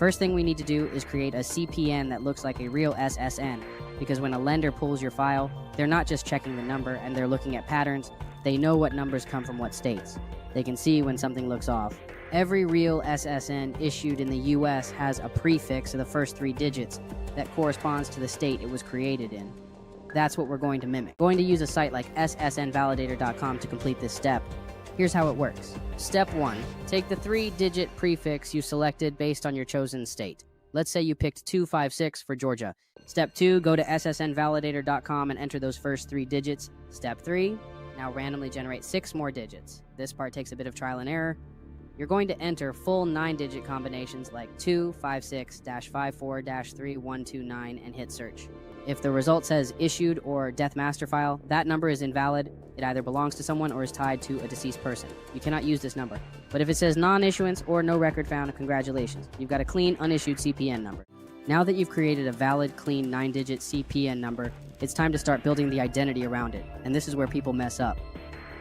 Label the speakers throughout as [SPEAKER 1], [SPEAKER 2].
[SPEAKER 1] First thing we need to do is create a CPN that looks like a real SSN, because when a lender pulls your file, they're not just checking the number and they're looking at patterns, they know what numbers come from what states. They can see when something looks off. Every real SSN issued in the US has a prefix of the first 3 digits that corresponds to the state it was created in. That's what we're going to mimic. We're going to use a site like ssnvalidator.com to complete this step. Here's how it works. Step 1. Take the 3-digit prefix you selected based on your chosen state. Let's say you picked 256 for Georgia. Step 2. Go to ssnvalidator.com and enter those first 3 digits. Step 3. Now randomly generate 6 more digits. This part takes a bit of trial and error. You're going to enter full 9-digit combinations like 256-54-3129 and hit search. If the result says issued or death master file, that number is invalid. It either belongs to someone or is tied to a deceased person. You cannot use this number. But if it says non-issuance or no record found, congratulations. You've got a clean, unissued CPN number. Now that you've created a valid, clean 9-digit CPN number, it's time to start building the identity around it. And this is where people mess up.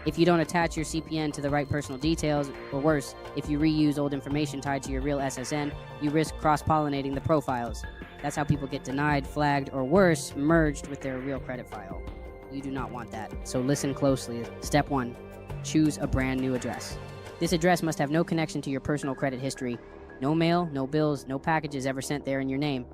[SPEAKER 1] If you don't attach your CPN to the right personal details, or worse, if you reuse old information tied to your real SSN, you risk cross-pollinating the profiles. That's how people get denied, flagged, or worse, merged with their real credit file. You do not want that, so listen closely. Step 1. Choose a brand new address. This address must have no connection to your personal credit history. No mail, no bills, no packages ever sent there in your name.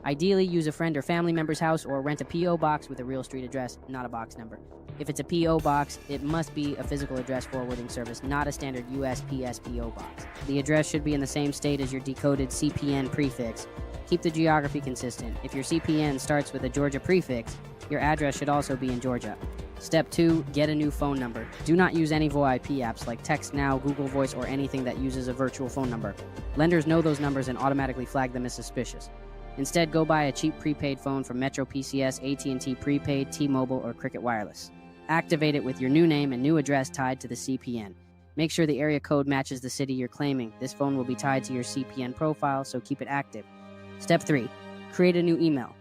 [SPEAKER 1] Ideally, use a friend or family member's house or rent a P.O. box with a real street address, not a box number. If it's a P.O. box, it must be a physical address forwarding service, not a standard USPS P.O. box. The address should be in the same state as your decoded CPN prefix. Keep the geography consistent. If your CPN starts with a Georgia prefix, your address should also be in Georgia. Step 2, get a new phone number. Do not use any VoIP apps like TextNow, Google Voice, or anything that uses a virtual phone number. Lenders know those numbers and automatically flag them as suspicious. Instead, go buy a cheap prepaid phone from Metro PCS, AT&T Prepaid, T-Mobile, or Cricket Wireless. Activate it with your new name and new address tied to the CPN. Make sure the area code matches the city you're claiming. This phone will be tied to your CPN profile, so keep it active. Step 3. Create a new email.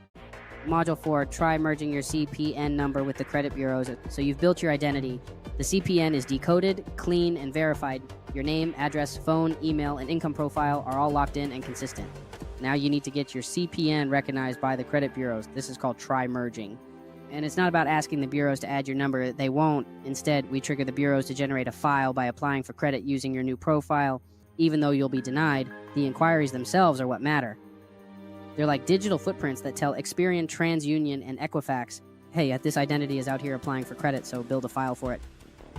[SPEAKER 1] Module 4. Try merging your CPN number with the credit bureaus. So you've built your identity. The CPN is decoded, clean, and verified. Your name, address, phone, email, and income profile are all locked in and consistent. Now you need to get your CPN recognized by the credit bureaus. This is called try merging. And it's not about asking the bureaus to add your number. They won't. Instead, we trigger the bureaus to generate a file by applying for credit using your new profile. Even though you'll be denied, the inquiries themselves are what matter. They're like digital footprints that tell Experian, TransUnion, and Equifax, hey, this identity is out here applying for credit, so build a file for it.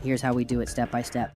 [SPEAKER 1] Here's how we do it step by step.